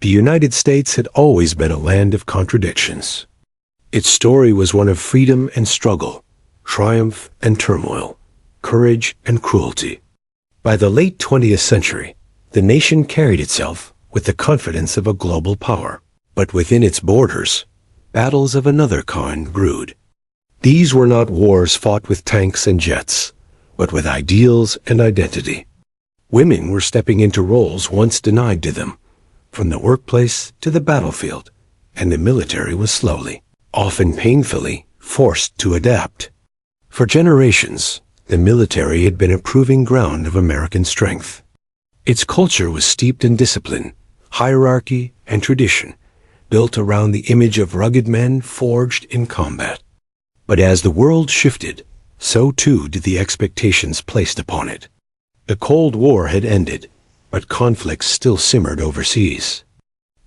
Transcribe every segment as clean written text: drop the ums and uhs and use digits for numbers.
The United States had always been a land of contradictions. Its story was one of freedom and struggle, triumph and turmoil, courage and cruelty. By the late 20th century, the nation carried itself with the confidence of a global power. But within its borders, battles of another kind brewed. These were not wars fought with tanks and jets, but with ideals and identity. Women were stepping into roles once denied to them, from the workplace to the battlefield, and the military was slowly, often painfully, forced to adapt. For generations, the military had been a proving ground of American strength. Its culture was steeped in discipline, hierarchy, and tradition, built around the image of rugged men forged in combat. But as the world shifted, so too did the expectations placed upon it. The Cold War had ended, but conflicts still simmered overseas.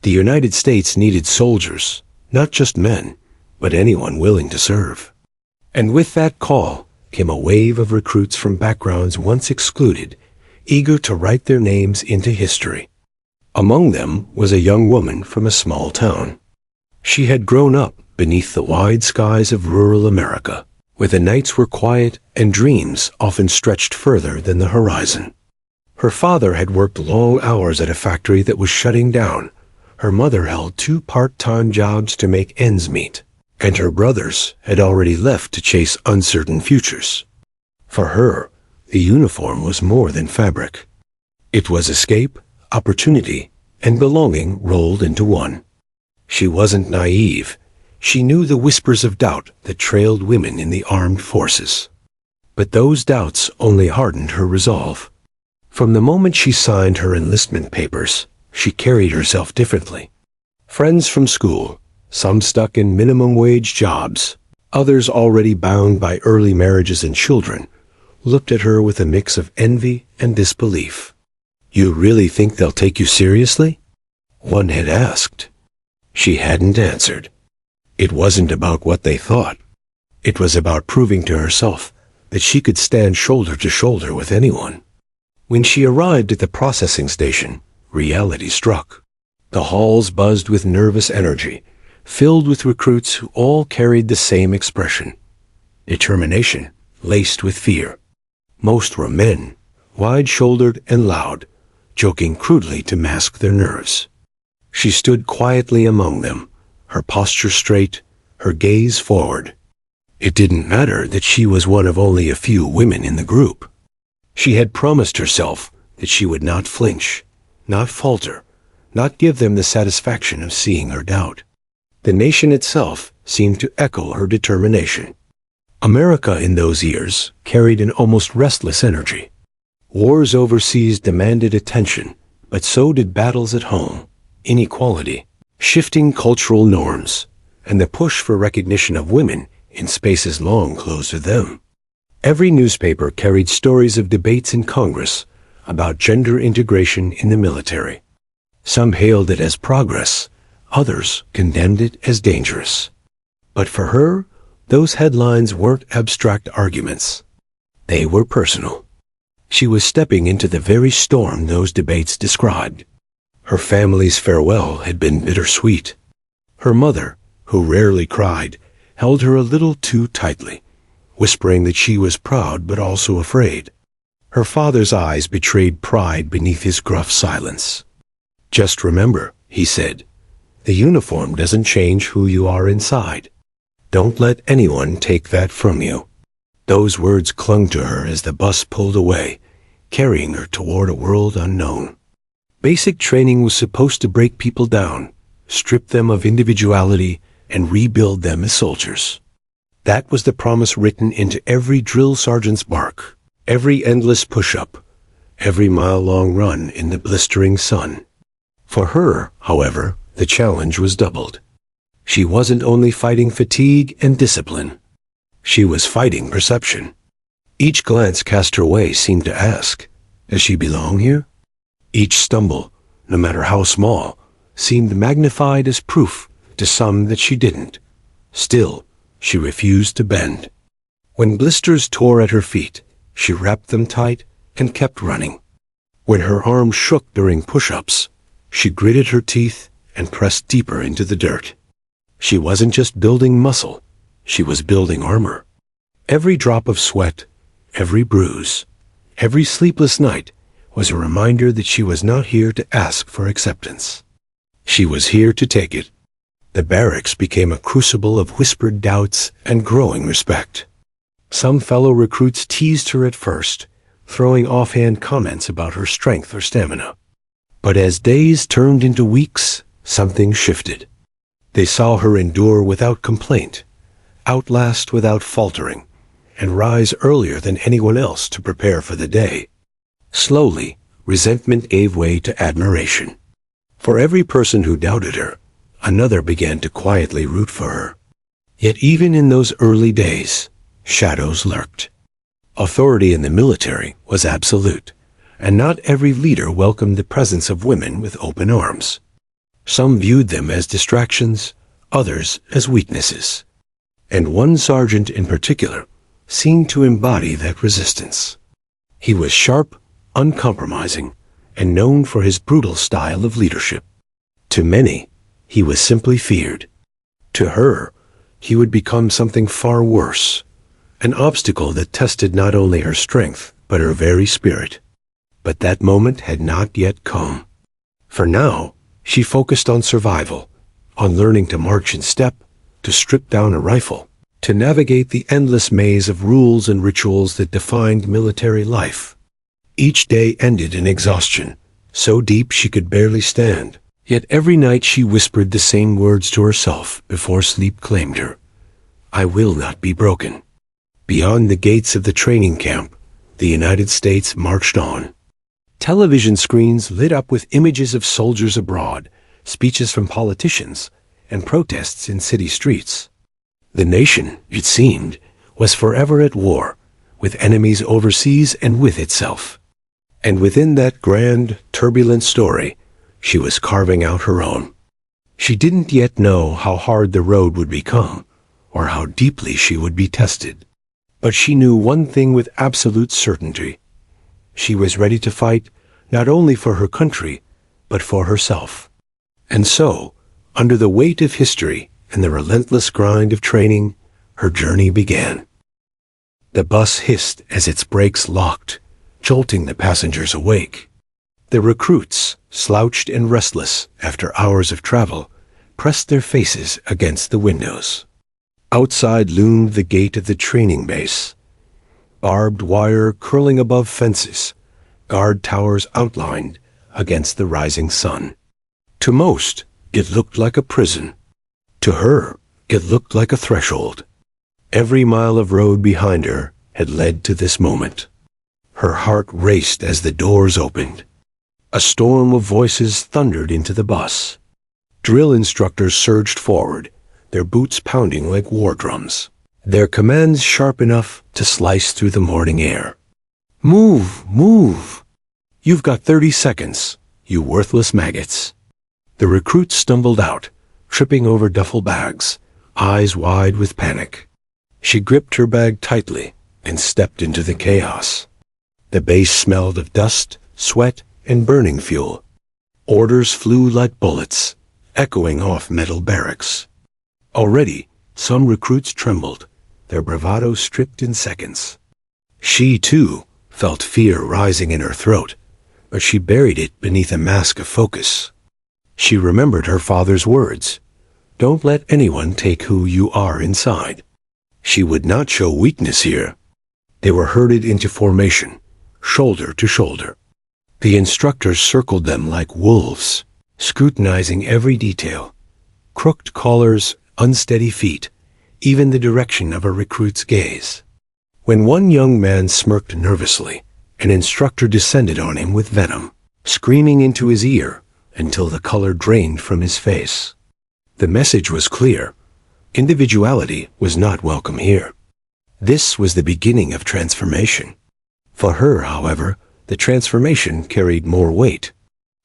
The United States needed soldiers, not just men, but anyone willing to serve. And with that call came a wave of recruits from backgrounds once excluded, eager to write their names into history. Among them was a young woman from a small town. She had grown up beneath the wide skies of rural America, where the nights were quiet and dreams often stretched further than the horizon. Her father had worked long hours at a factory that was shutting down. Her mother held 2 part-time jobs to make ends meet, and her brothers had already left to chase uncertain futures. For her, the uniform was more than fabric. It was escape, opportunity, and belonging rolled into one. She wasn't naive. She knew the whispers of doubt that trailed women in the armed forces. But those doubts only hardened her resolve. From the moment she signed her enlistment papers, she carried herself differently. Friends from school, some stuck in minimum-wage jobs, others already bound by early marriages and children, looked at her with a mix of envy and disbelief. "You really think they'll take you seriously?" one had asked. She hadn't answered. It wasn't about what they thought. It was about proving to herself that she could stand shoulder to shoulder with anyone. When she arrived at the processing station, reality struck. The halls buzzed with nervous energy, filled with recruits who all carried the same expression: determination laced with fear. Most were men, wide-shouldered and loud, joking crudely to mask their nerves. She stood quietly among them, her posture straight, her gaze forward. It didn't matter that she was one of only a few women in the group. She had promised herself that she would not flinch, not falter, not give them the satisfaction of seeing her doubt. The nation itself seemed to echo her determination. America in those years carried an almost restless energy. Wars overseas demanded attention, but so did battles at home, inequality, shifting cultural norms, and the push for recognition of women in spaces long closed to them. Every newspaper carried stories of debates in Congress about gender integration in the military. Some hailed it as progress, others condemned it as dangerous. But for her, those headlines weren't abstract arguments. They were personal. She was stepping into the very storm those debates described. Her family's farewell had been bittersweet. Her mother, who rarely cried, held her a little too tightly, whispering that she was proud but also afraid. Her father's eyes betrayed pride beneath his gruff silence. "Just remember," he said, "the uniform doesn't change who you are inside. Don't let anyone take that from you." Those words clung to her as the bus pulled away, carrying her toward a world unknown. Basic training was supposed to break people down, strip them of individuality, and rebuild them as soldiers. That was the promise written into every drill sergeant's bark, every endless push-up, every mile-long run in the blistering sun. For her, however, the challenge was doubled. She wasn't only fighting fatigue and discipline. She was fighting perception. Each glance cast her way seemed to ask, "Does she belong here?" Each stumble, no matter how small, seemed magnified as proof to some that she didn't. Still, she refused to bend. When blisters tore at her feet, she wrapped them tight and kept running. When her arms shook during push-ups, She gritted her teeth and pressed deeper into the dirt. She wasn't just building muscle, she was building armor. Every drop of sweat, every bruise, every sleepless night was a reminder that she was not here to ask for acceptance. She was here to take it. The barracks became a crucible of whispered doubts and growing respect. Some fellow recruits teased her at first, throwing offhand comments about her strength or stamina. But as days turned into weeks, something shifted. They saw her endure without complaint, outlast without faltering, and rise earlier than anyone else to prepare for the day. Slowly, resentment gave way to admiration. For every person who doubted her, another began to quietly root for her. Yet even in those early days, shadows lurked. Authority in the military was absolute, and not every leader welcomed the presence of women with open arms. Some viewed them as distractions, others as weaknesses. And one sergeant in particular seemed to embody that resistance. He was sharp, uncompromising, and known for his brutal style of leadership. To many, he was simply feared. To her, he would become something far worse, an obstacle that tested not only her strength, but her very spirit. But that moment had not yet come. For now, she focused on survival, on learning to march in step, to strip down a rifle, to navigate the endless maze of rules and rituals that defined military life. Each day ended in exhaustion, so deep she could barely stand. Yet every night she whispered the same words to herself before sleep claimed her. I will not be broken. Beyond the gates of the training camp, the United States marched on. Television screens lit up with images of soldiers abroad, speeches from politicians, and protests in city streets. The nation, it seemed, was forever at war, with enemies overseas and with itself. And within that grand, turbulent story, she was carving out her own. She didn't yet know how hard the road would become, or how deeply she would be tested. But she knew one thing with absolute certainty. She was ready to fight not only for her country, but for herself. And so, under the weight of history and the relentless grind of training, her journey began. The bus hissed as its brakes locked, jolting the passengers awake. The recruits, slouched and restless after hours of travel, pressed their faces against the windows. Outside loomed the gate of the training base, barbed wire curling above fences, guard towers outlined against the rising sun. To most, it looked like a prison. To her, it looked like a threshold. Every mile of road behind her had led to this moment. Her heart raced as the doors opened. A storm of voices thundered into the bus. Drill instructors surged forward, their boots pounding like war drums, their commands sharp enough to slice through the morning air. Move, move! You've got 30 seconds, you worthless maggots. The recruits stumbled out, tripping over duffel bags, eyes wide with panic. She gripped her bag tightly and stepped into the chaos. The base smelled of dust, sweat, and burning fuel. Orders flew like bullets, echoing off metal barracks. Already, some recruits trembled, their bravado stripped in seconds. She, too, felt fear rising in her throat, but she buried it beneath a mask of focus. She remembered her father's words, "Don't let anyone take who you are inside." She would not show weakness here. They were herded into formation, shoulder to shoulder. The instructors circled them like wolves, scrutinizing every detail. Crooked collars, unsteady feet, even the direction of a recruit's gaze. When one young man smirked nervously, an instructor descended on him with venom, screaming into his ear until the color drained from his face. The message was clear. Individuality was not welcome here. This was the beginning of transformation. For her, however, the transformation carried more weight.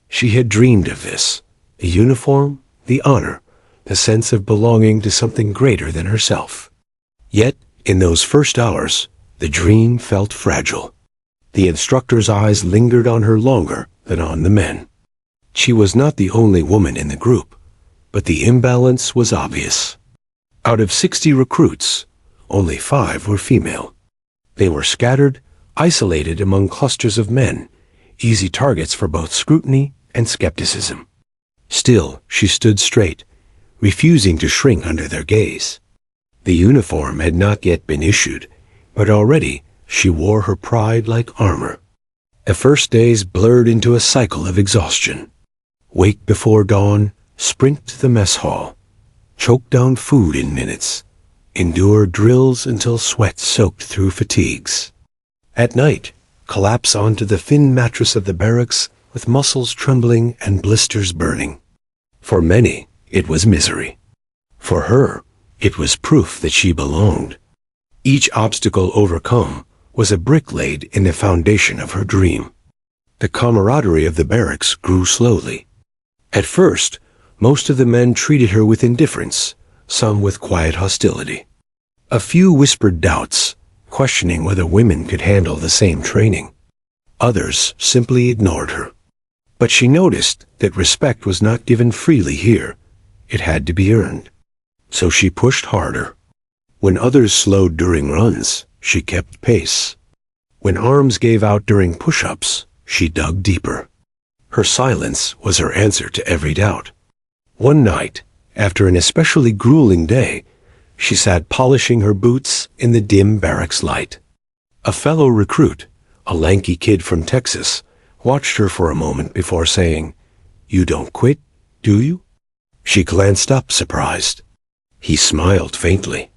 She had dreamed of this, the uniform, the honor, the sense of belonging to something greater than herself. Yet, in those first hours, the dream felt fragile. The instructor's eyes lingered on her longer than on the men. She was not the only woman in the group, but the imbalance was obvious. Out of 60 recruits, only 5 were female. They were scattered, isolated among clusters of men, easy targets for both scrutiny and skepticism. Still, she stood straight, refusing to shrink under their gaze. The uniform had not yet been issued, but already she wore her pride like armor. The first days blurred into a cycle of exhaustion. Wake before dawn, sprint to the mess hall, choke down food in minutes, endure drills until sweat soaked through fatigues. At night, collapse onto the thin mattress of the barracks with muscles trembling and blisters burning. For many, it was misery. For her, it was proof that she belonged. Each obstacle overcome was a brick laid in the foundation of her dream. The camaraderie of the barracks grew slowly. At first, most of the men treated her with indifference, some with quiet hostility. A few whispered doubts, questioning whether women could handle the same training. Others simply ignored her. But she noticed that respect was not given freely here. It had to be earned. So she pushed harder. When others slowed during runs, she kept pace. When arms gave out during push-ups, she dug deeper. Her silence was her answer to every doubt. One night, after an especially grueling day, she sat polishing her boots in the dim barracks light. A fellow recruit, a lanky kid from Texas, watched her for a moment before saying, "You don't quit, do you?" She glanced up, surprised. He smiled faintly.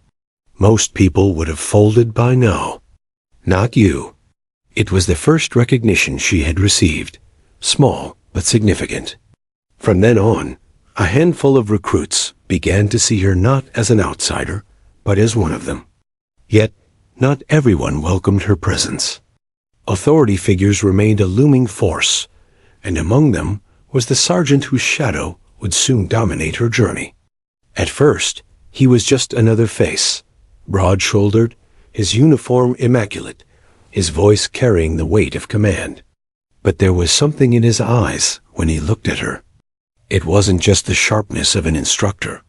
Most people would have folded by now. Not you. It was the first recognition she had received, small but significant. From then on, a handful of recruits began to see her not as an outsider, but as one of them. Yet, not everyone welcomed her presence. Authority figures remained a looming force, and among them was the sergeant whose shadow would soon dominate her journey. At first, he was just another face, broad-shouldered, his uniform immaculate, his voice carrying the weight of command. But there was something in his eyes when he looked at her. It wasn't just the sharpness of an instructor.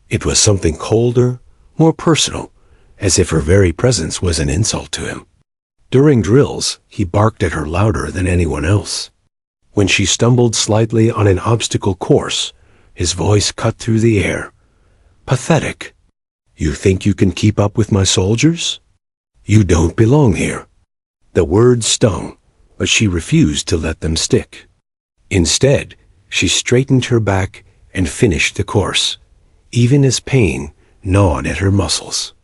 It was something colder, more personal, as if her very presence was an insult to him. During drills, he barked at her louder than anyone else. When she stumbled slightly on an obstacle course, his voice cut through the air. Pathetic. You think you can keep up with my soldiers? You don't belong here. The words stung, but she refused to let them stick. Instead, she straightened her back and finished the course, even as pain gnawed at her muscles.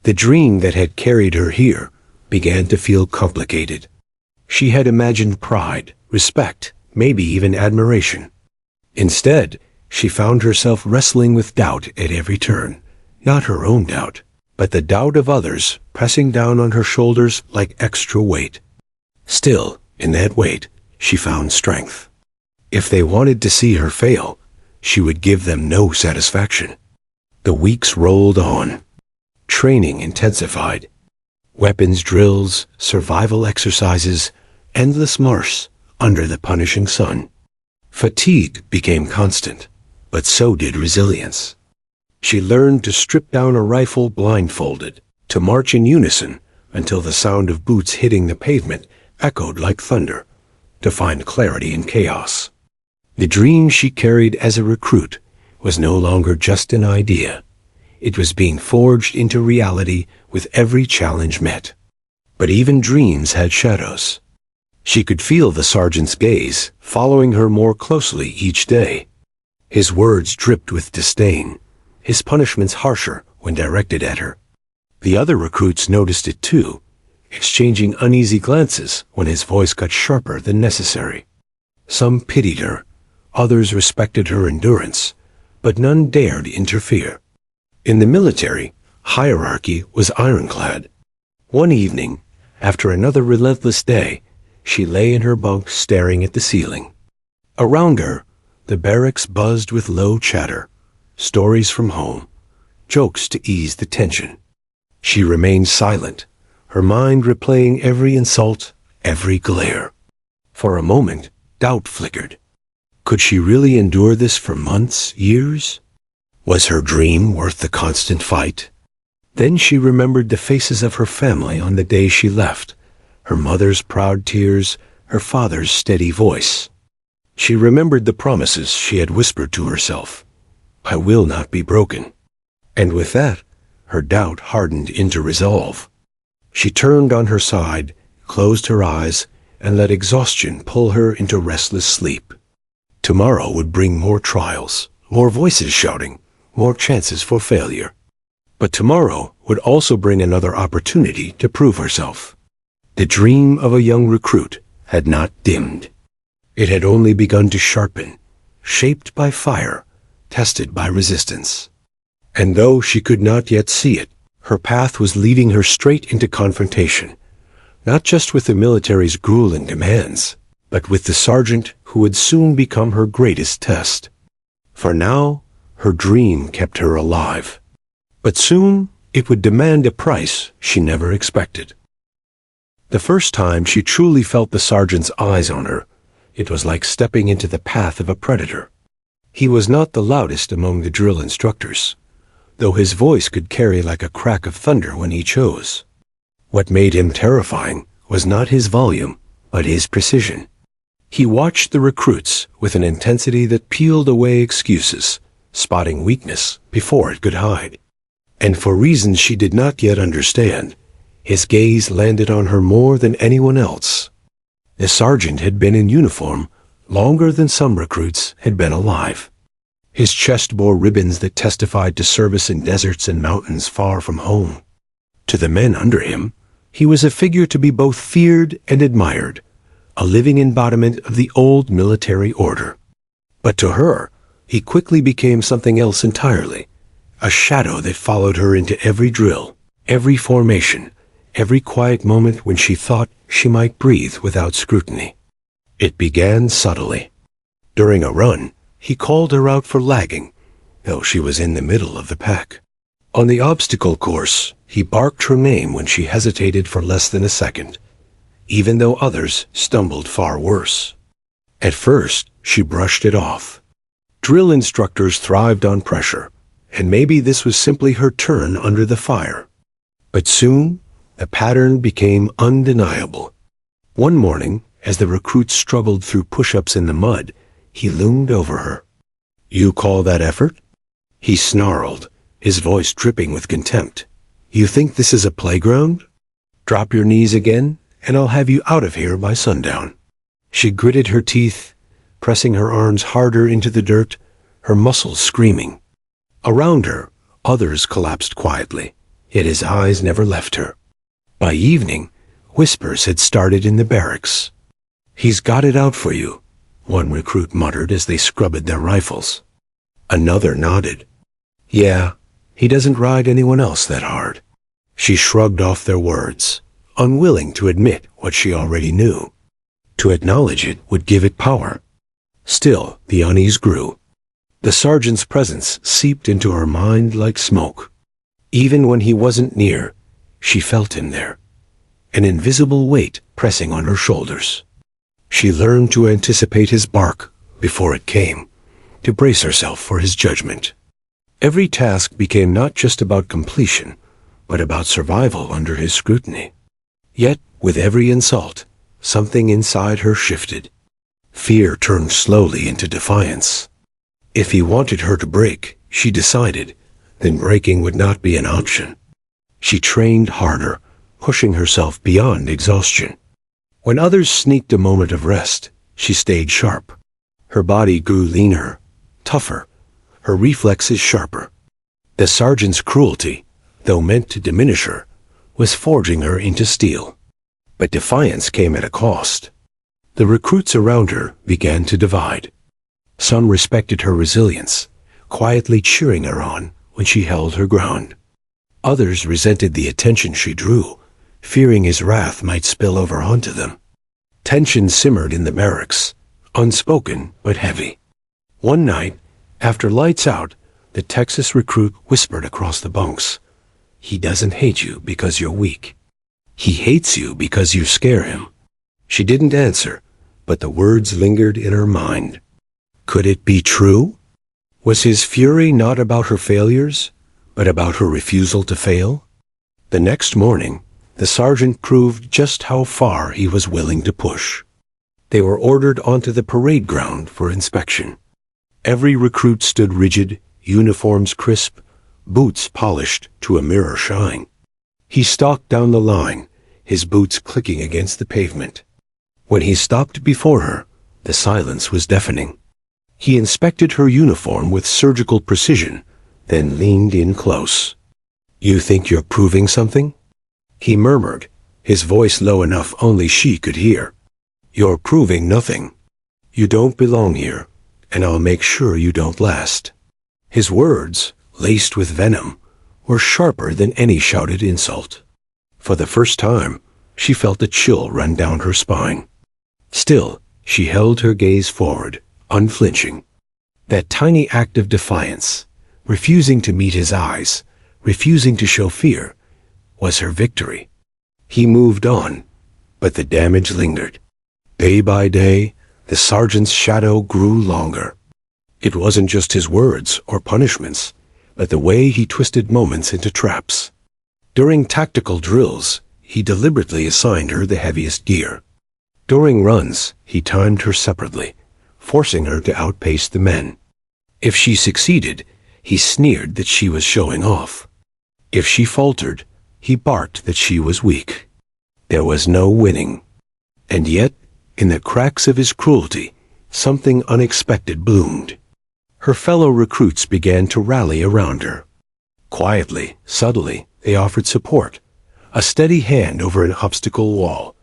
The dream that had carried her here began to feel complicated. She had imagined pride, respect, maybe even admiration. Instead, she found herself wrestling with doubt at every turn, not her own doubt, but the doubt of others pressing down on her shoulders like extra weight. Still, in that weight, she found strength. If they wanted to see her fail, she would give them no satisfaction. The weeks rolled on. Training intensified. Weapons drills, survival exercises, endless march under the punishing sun. Fatigue became constant, but so did resilience. She learned to strip down a rifle blindfolded, to march in unison until the sound of boots hitting the pavement echoed like thunder, to find clarity in chaos. The dream she carried as a recruit was no longer just an idea. It was being forged into reality with every challenge met. But even dreams had shadows. She could feel the sergeant's gaze, following her more closely each day. His words dripped with disdain, his punishments harsher when directed at her. The other recruits noticed it too, exchanging uneasy glances when his voice got sharper than necessary. Some pitied her, others respected her endurance, but none dared interfere. In the military, hierarchy was ironclad. One evening, after another relentless day, she lay in her bunk staring at the ceiling. Around her, the barracks buzzed with low chatter, stories from home, jokes to ease the tension. She remained silent, her mind replaying every insult, every glare. For a moment, doubt flickered. Could she really endure this for months, years? Was her dream worth the constant fight? Then she remembered the faces of her family on the day she left, her mother's proud tears, her father's steady voice. She remembered the promises she had whispered to herself. I will not be broken. And with that, her doubt hardened into resolve. She turned on her side, closed her eyes, and let exhaustion pull her into restless sleep. Tomorrow would bring more trials, more voices shouting, more chances for failure. But tomorrow would also bring another opportunity to prove herself. The dream of a young recruit had not dimmed. It had only begun to sharpen, shaped by fire, tested by resistance. And though she could not yet see it, her path was leading her straight into confrontation, not just with the military's grueling demands, but with the sergeant who would soon become her greatest test. For now, her dream kept her alive. But soon, it would demand a price she never expected. The first time she truly felt the sergeant's eyes on her, it was like stepping into the path of a predator. He was not the loudest among the drill instructors, though his voice could carry like a crack of thunder when he chose. What made him terrifying was not his volume, but his precision. He watched the recruits with an intensity that peeled away excuses, spotting weakness before it could hide. And for reasons she did not yet understand, his gaze landed on her more than anyone else. The sergeant had been in uniform longer than some recruits had been alive. His chest bore ribbons that testified to service in deserts and mountains far from home. To the men under him, he was a figure to be both feared and admired, a living embodiment of the old military order. But to her, he quickly became something else entirely, a shadow that followed her into every drill, every formation, every quiet moment when she thought she might breathe without scrutiny. It began subtly. During a run, he called her out for lagging, though she was in the middle of the pack. On the obstacle course, he barked her name when she hesitated for less than a second, even though others stumbled far worse. At first, she brushed it off. Drill instructors thrived on pressure, and maybe this was simply her turn under the fire. But soon, the pattern became undeniable. One morning, as the recruit struggled through push-ups in the mud, he loomed over her. "You call that effort?" He snarled, his voice dripping with contempt. "You think this is a playground? Drop your knees again, and I'll have you out of here by sundown." She gritted her teeth, pressing her arms harder into the dirt, her muscles screaming. Around her, others collapsed quietly, yet his eyes never left her. By evening, whispers had started in the barracks. "He's got it out for you," one recruit muttered as they scrubbed their rifles. Another nodded. "Yeah, he doesn't ride anyone else that hard." She shrugged off their words, unwilling to admit what she already knew. To acknowledge it would give it power. Still, the unease grew. The sergeant's presence seeped into her mind like smoke. Even when he wasn't near, she felt him there, an invisible weight pressing on her shoulders. She learned to anticipate his bark before it came, to brace herself for his judgment. Every task became not just about completion, but about survival under his scrutiny. Yet, with every insult, something inside her shifted. Fear turned slowly into defiance. If he wanted her to break, she decided, then breaking would not be an option. She trained harder, pushing herself beyond exhaustion. When others sneaked a moment of rest, she stayed sharp. Her body grew leaner, tougher, her reflexes sharper. The sergeant's cruelty, though meant to diminish her, was forging her into steel. But defiance came at a cost. The recruits around her began to divide. Some respected her resilience, quietly cheering her on when she held her ground. Others resented the attention she drew, fearing his wrath might spill over onto them. Tension simmered in the barracks, unspoken but heavy. One night, after lights out, the Texas recruit whispered across the bunks, "He doesn't hate you because you're weak. He hates you because you scare him." She didn't answer, but the words lingered in her mind. Could it be true? Was his fury not about her failures, but about her refusal to fail? The next morning, the sergeant proved just how far he was willing to push. They were ordered onto the parade ground for inspection. Every recruit stood rigid, uniforms crisp, boots polished to a mirror shine. He stalked down the line, his boots clicking against the pavement. When he stopped before her, the silence was deafening. He inspected her uniform with surgical precision, then leaned in close. "You think you're proving something?" he murmured, his voice low enough only she could hear. "You're proving nothing. You don't belong here, and I'll make sure you don't last." His words, laced with venom, were sharper than any shouted insult. For the first time, she felt a chill run down her spine. Still, she held her gaze forward, unflinching. That tiny act of defiance, refusing to meet his eyes, refusing to show fear, was her victory. He moved on, but the damage lingered. Day by day, the sergeant's shadow grew longer. It wasn't just his words or punishments, but the way he twisted moments into traps. During tactical drills, he deliberately assigned her the heaviest gear. During runs, he timed her separately, forcing her to outpace the men. If she succeeded, he sneered that she was showing off. If she faltered, he barked that she was weak. There was no winning. And yet, in the cracks of his cruelty, something unexpected bloomed. Her fellow recruits began to rally around her. Quietly, subtly, they offered support, a steady hand over an obstacle wall,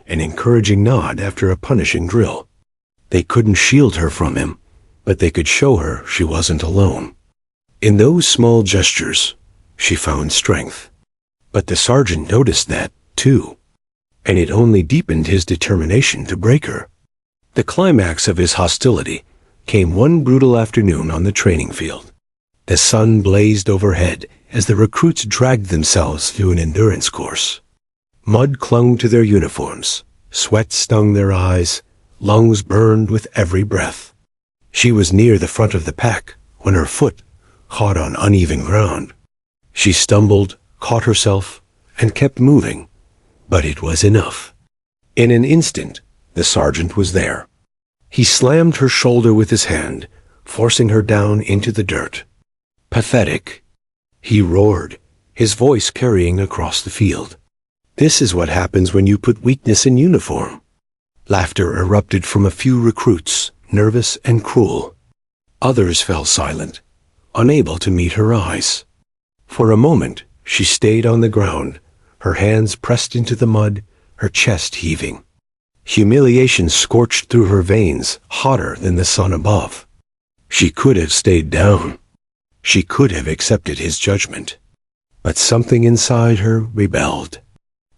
an encouraging nod after a punishing drill. They couldn't shield her from him, but they could show her she wasn't alone. In those small gestures, she found strength. But the sergeant noticed that, too, and it only deepened his determination to break her. The climax of his hostility came one brutal afternoon on the training field. The sun blazed overhead as the recruits dragged themselves through an endurance course. Mud clung to their uniforms, sweat stung their eyes, lungs burned with every breath. She was near the front of the pack when her foot caught on uneven ground. She stumbled, caught herself, and kept moving, but it was enough. In an instant, the sergeant was there. He slammed her shoulder with his hand, forcing her down into the dirt. "Pathetic," he roared, his voice carrying across the field. "This is what happens when you put weakness in uniform." Laughter erupted from a few recruits, nervous and cruel. Others fell silent, unable to meet her eyes. For a moment, she stayed on the ground, her hands pressed into the mud, her chest heaving. Humiliation scorched through her veins, hotter than the sun above. She could have stayed down. She could have accepted his judgment. But something inside her rebelled.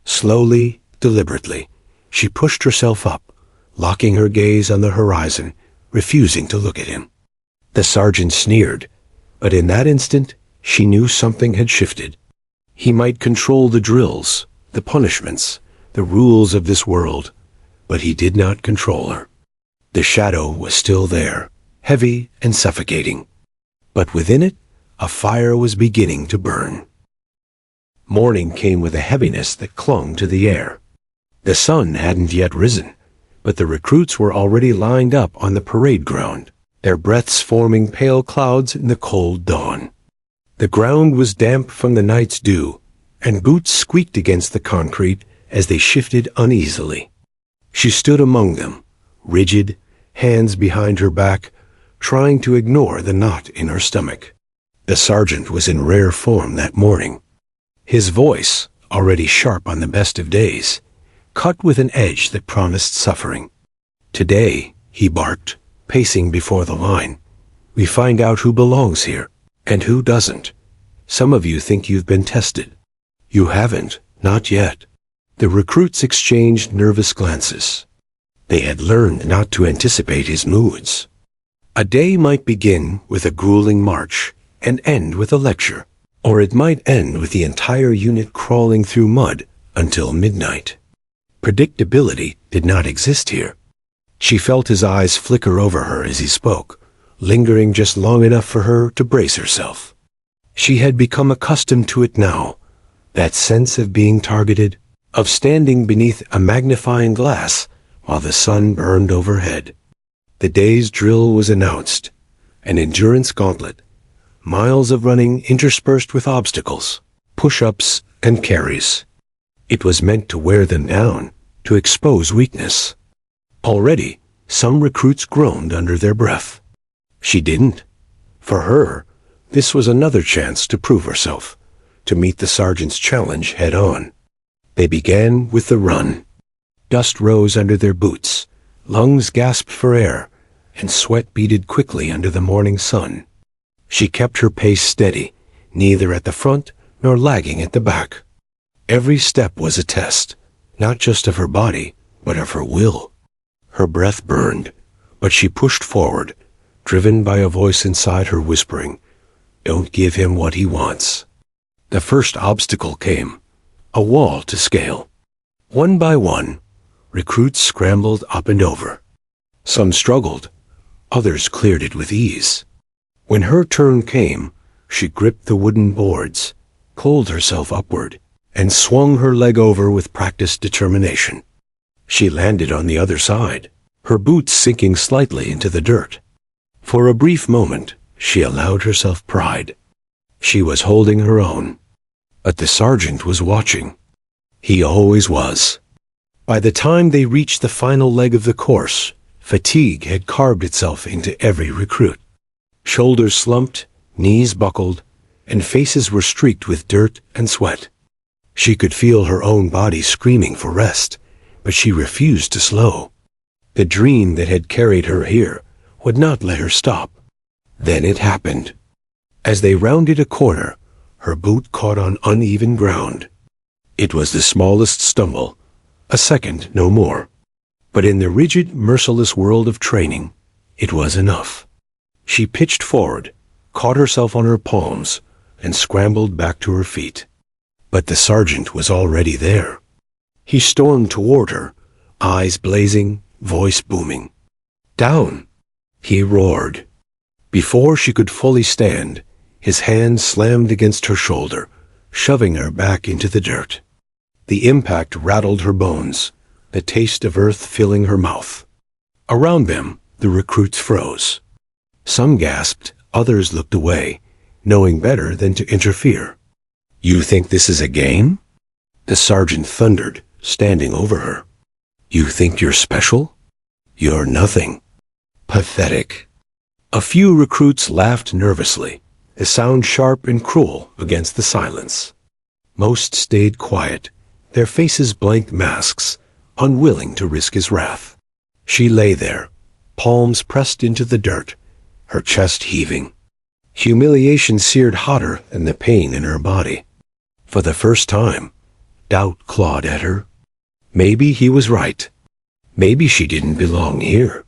Slowly, deliberately, she pushed herself up, locking her gaze on the horizon, refusing to look at him. The sergeant sneered, but in that instant, she knew something had shifted. He might control the drills, the punishments, the rules of this world, but he did not control her. The shadow was still there, heavy and suffocating. But within it, a fire was beginning to burn. Morning came with a heaviness that clung to the air. The sun hadn't yet risen, but the recruits were already lined up on the parade ground, their breaths forming pale clouds in the cold dawn. The ground was damp from the night's dew, and boots squeaked against the concrete as they shifted uneasily. She stood among them, rigid, hands behind her back, trying to ignore the knot in her stomach. The sergeant was in rare form that morning. His voice, already sharp on the best of days, cut with an edge that promised suffering. "Today," he barked, pacing before the line, "we find out who belongs here, and who doesn't. Some of you think you've been tested. You haven't, not yet." The recruits exchanged nervous glances. They had learned not to anticipate his moods. A day might begin with a grueling march and end with a lecture, or it might end with the entire unit crawling through mud until midnight. Predictability did not exist here. She felt his eyes flicker over her as he spoke, lingering just long enough for her to brace herself. She had become accustomed to it now, that sense of being targeted, of standing beneath a magnifying glass while the sun burned overhead. The day's drill was announced, an endurance gauntlet, miles of running interspersed with obstacles, push-ups and carries. It was meant to wear them down, to expose weakness. Already, some recruits groaned under their breath. She didn't. For her, this was another chance to prove herself, to meet the sergeant's challenge head-on. They began with the run. Dust rose under their boots, lungs gasped for air, and sweat beaded quickly under the morning sun. She kept her pace steady, neither at the front nor lagging at the back. Every step was a test, not just of her body, but of her will. Her breath burned, but she pushed forward, driven by a voice inside her whispering, "Don't give him what he wants." The first obstacle came, a wall to scale. One by one, recruits scrambled up and over. Some struggled, others cleared it with ease. When her turn came, she gripped the wooden boards, pulled herself upward, and swung her leg over with practiced determination. She landed on the other side, her boots sinking slightly into the dirt. For a brief moment, she allowed herself pride. She was holding her own. But the sergeant was watching. He always was. By the time they reached the final leg of the course, fatigue had carved itself into every recruit. Shoulders slumped, knees buckled, and faces were streaked with dirt and sweat. She could feel her own body screaming for rest, but she refused to slow. The dream that had carried her here would not let her stop. Then it happened. As they rounded a corner, her boot caught on uneven ground. It was the smallest stumble, a second, no more. But in the rigid, merciless world of training, it was enough. She pitched forward, caught herself on her palms, and scrambled back to her feet. But the sergeant was already there. He stormed toward her, eyes blazing, voice booming. "Down!" he roared. Before she could fully stand, his hand slammed against her shoulder, shoving her back into the dirt. The impact rattled her bones, the taste of earth filling her mouth. Around them, the recruits froze. Some gasped, others looked away, knowing better than to interfere. "You think this is a game?" The sergeant thundered, standing over her. "You think you're special? You're nothing. Pathetic." A few recruits laughed nervously, a sound sharp and cruel against the silence. Most stayed quiet, their faces blank masks, unwilling to risk his wrath. She lay there, palms pressed into the dirt, her chest heaving. Humiliation seared hotter than the pain in her body. For the first time, doubt clawed at her. Maybe he was right. Maybe she didn't belong here.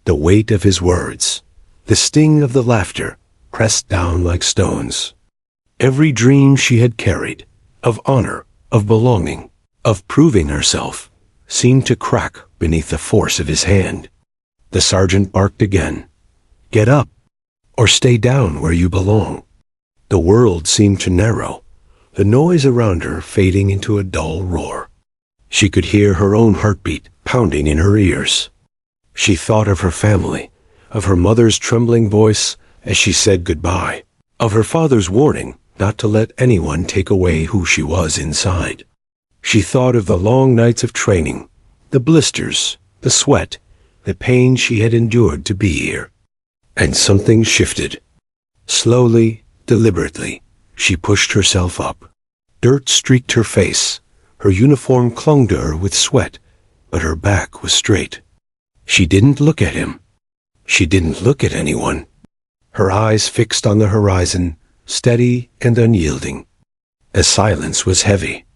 The weight of his words, the sting of the laughter, pressed down like stones. Every dream she had carried, of honor, of belonging, of proving herself, seemed to crack beneath the force of his hand. The sergeant barked again. "Get up, or stay down where you belong." The world seemed to narrow, the noise around her fading into a dull roar. She could hear her own heartbeat pounding in her ears. She thought of her family, of her mother's trembling voice as she said goodbye, of her father's warning not to let anyone take away who she was inside. She thought of the long nights of training, the blisters, the sweat, the pain she had endured to be here. And something shifted. Slowly, deliberately, she pushed herself up. Dirt streaked her face. Her uniform clung to her with sweat, but her back was straight. She didn't look at him. She didn't look at anyone. Her eyes fixed on the horizon, steady and unyielding. The silence was heavy.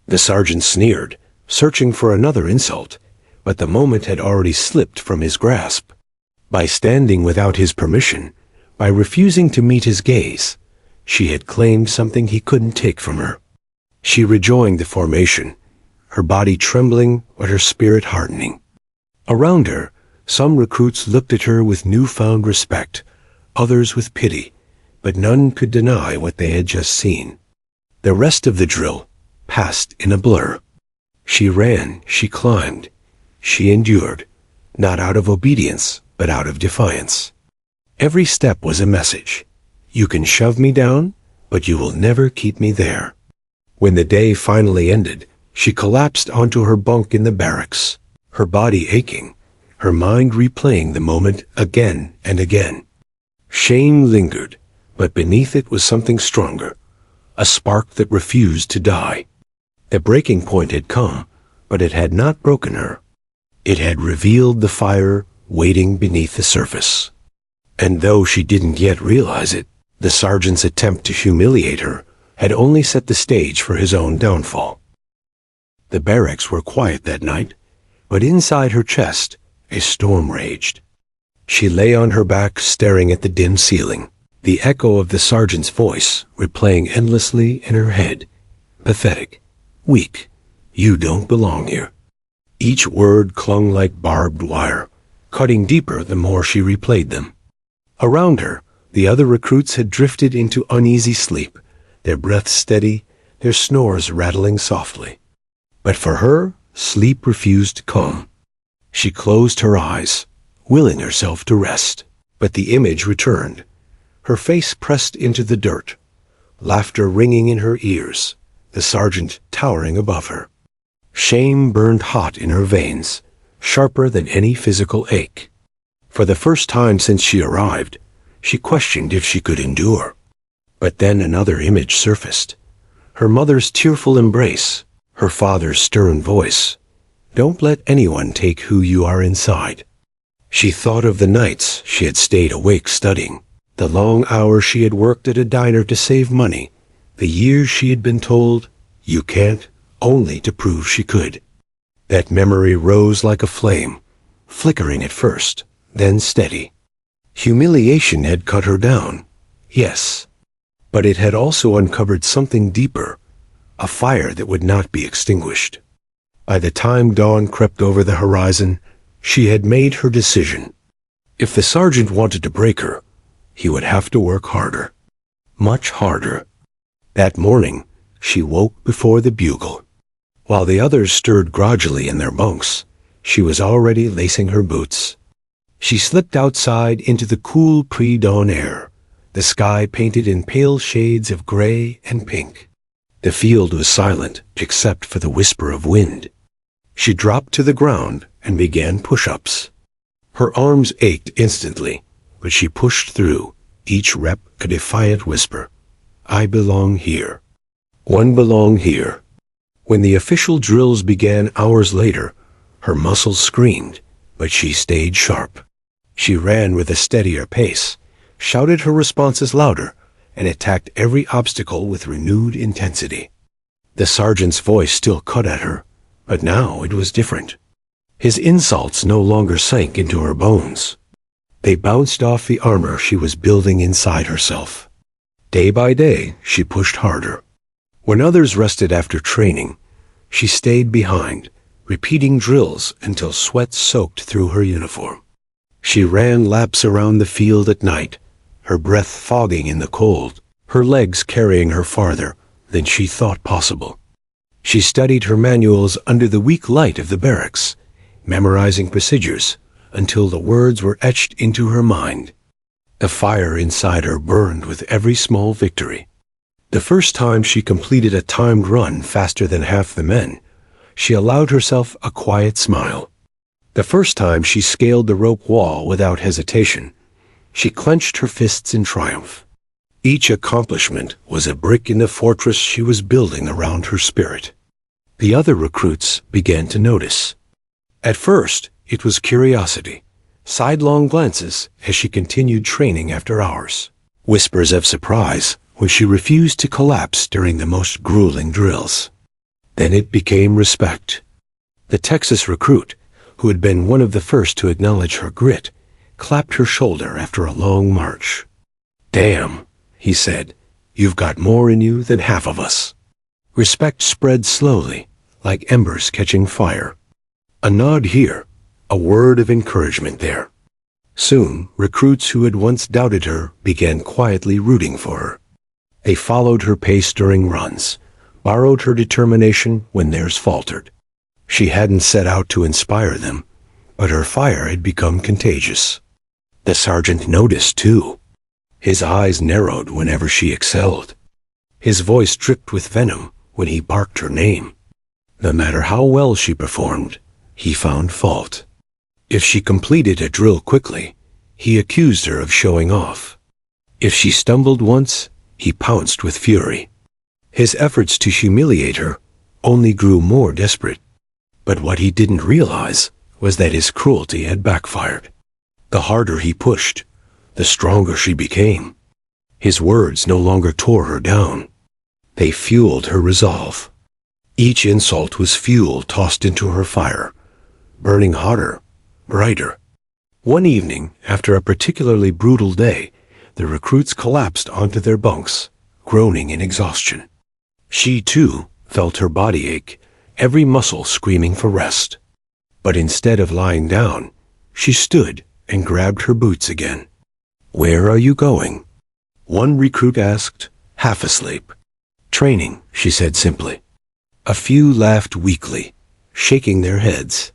The sergeant sneered, searching for another insult, but the moment had already slipped from his grasp. By standing without his permission, by refusing to meet his gaze, she had claimed something he couldn't take from her. She rejoined the formation, her body trembling but her spirit hardening. Around her, Some recruits looked at her with newfound respect, others with pity, but none could deny what they had just seen. The rest of the drill passed in a blur. She ran, she climbed, she endured, not out of obedience, but out of defiance. Every step was a message. You can shove me down, but you will never keep me there. When the day finally ended, she collapsed onto her bunk in the barracks, her body aching, her mind replaying the moment again and again. Shame lingered, but beneath it was something stronger, a spark that refused to die. The breaking point had come, but it had not broken her. It had revealed the fire waiting beneath the surface. And though she didn't yet realize it, the sergeant's attempt to humiliate her had only set the stage for his own downfall. The barracks were quiet that night, but inside her chest, a storm raged. She lay on her back staring at the dim ceiling, the echo of the sergeant's voice replaying endlessly in her head. Pathetic, weak, you don't belong here. Each word clung like barbed wire, cutting deeper the more she replayed them. Around her, the other recruits had drifted into uneasy sleep, their breaths steady, their snores rattling softly. But for her, sleep refused to come. She closed her eyes, willing herself to rest. But the image returned, her face pressed into the dirt, laughter ringing in her ears, the sergeant towering above her. Shame burned hot in her veins, sharper than any physical ache. For the first time since she arrived, she questioned if she could endure. But then another image surfaced. Her mother's tearful embrace, her father's stern voice. Don't let anyone take who you are inside. She thought of the nights she had stayed awake studying, the long hours she had worked at a diner to save money, the years she had been told, you can't, only to prove she could. That memory rose like a flame, flickering at first, then steady. Humiliation had cut her down, yes, but it had also uncovered something deeper, a fire that would not be extinguished. By the time dawn crept over the horizon, she had made her decision. If the sergeant wanted to break her, he would have to work harder, much harder. That morning, she woke before the bugle. While the others stirred grudgingly in their bunks, she was already lacing her boots. She slipped outside into the cool pre-dawn air, the sky painted in pale shades of gray and pink. The field was silent except for the whisper of wind. She dropped to the ground and began push-ups. Her arms ached instantly, but she pushed through, each rep a defiant whisper. I belong here. One belong here. When the official drills began hours later, her muscles screamed, but she stayed sharp. She ran with a steadier pace, shouted her responses louder, and attacked every obstacle with renewed intensity. The sergeant's voice still cut at her, but now it was different. His insults no longer sank into her bones. They bounced off the armor she was building inside herself. Day by day, she pushed harder. When others rested after training, she stayed behind, repeating drills until sweat soaked through her uniform. She ran laps around the field at night, her breath fogging in the cold, her legs carrying her farther than she thought possible. She studied her manuals under the weak light of the barracks, memorizing procedures until the words were etched into her mind. A fire inside her burned with every small victory. The first time she completed a timed run faster than half the men, she allowed herself a quiet smile. The first time she scaled the rope wall without hesitation, she clenched her fists in triumph. Each accomplishment was a brick in the fortress she was building around her spirit. The other recruits began to notice. At first, it was curiosity, sidelong glances as she continued training after hours, whispers of surprise when she refused to collapse during the most grueling drills. Then it became respect. The Texas recruit, who had been one of the first to acknowledge her grit, clapped her shoulder after a long march. Damn, he said, you've got more in you than half of us. Respect spread slowly, like embers catching fire. A nod here, a word of encouragement there. Soon, recruits who had once doubted her began quietly rooting for her. They followed her pace during runs, borrowed her determination when theirs faltered. She hadn't set out to inspire them, but her fire had become contagious. The sergeant noticed, too. His eyes narrowed whenever she excelled. His voice dripped with venom when he barked her name. No matter how well she performed, he found fault. If she completed a drill quickly, he accused her of showing off. If she stumbled once, he pounced with fury. His efforts to humiliate her only grew more desperate. But what he didn't realize was that his cruelty had backfired. The harder he pushed, the stronger she became. His words no longer tore her down. They fueled her resolve. Each insult was fuel tossed into her fire, burning hotter, brighter. One evening, after a particularly brutal day, the recruits collapsed onto their bunks, groaning in exhaustion. She, too, felt her body ache, every muscle screaming for rest. But instead of lying down, she stood and grabbed her boots again. "Where are you going?" one recruit asked, half asleep. "Training," she said simply. A few laughed weakly, shaking their heads.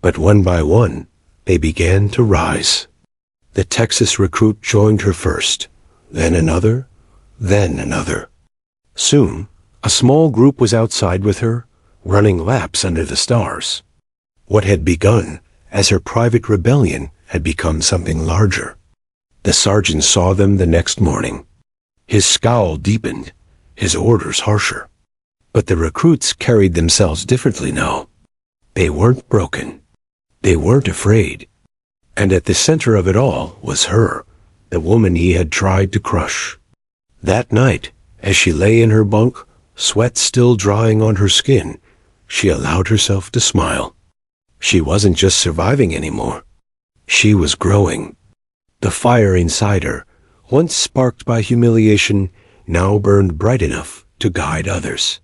But one by one, they began to rise. The Texas recruit joined her first, then another, then another. Soon, a small group was outside with her, running laps under the stars. What had begun as her private rebellion had become something larger. The sergeant saw them the next morning. His scowl deepened, his orders harsher. But the recruits carried themselves differently now. They weren't broken. They weren't afraid. And at the center of it all was her, the woman he had tried to crush. That night, as she lay in her bunk, sweat still drying on her skin, she allowed herself to smile. She wasn't just surviving anymore. She was growing. The fire inside her, once sparked by humiliation, now burned bright enough to guide others.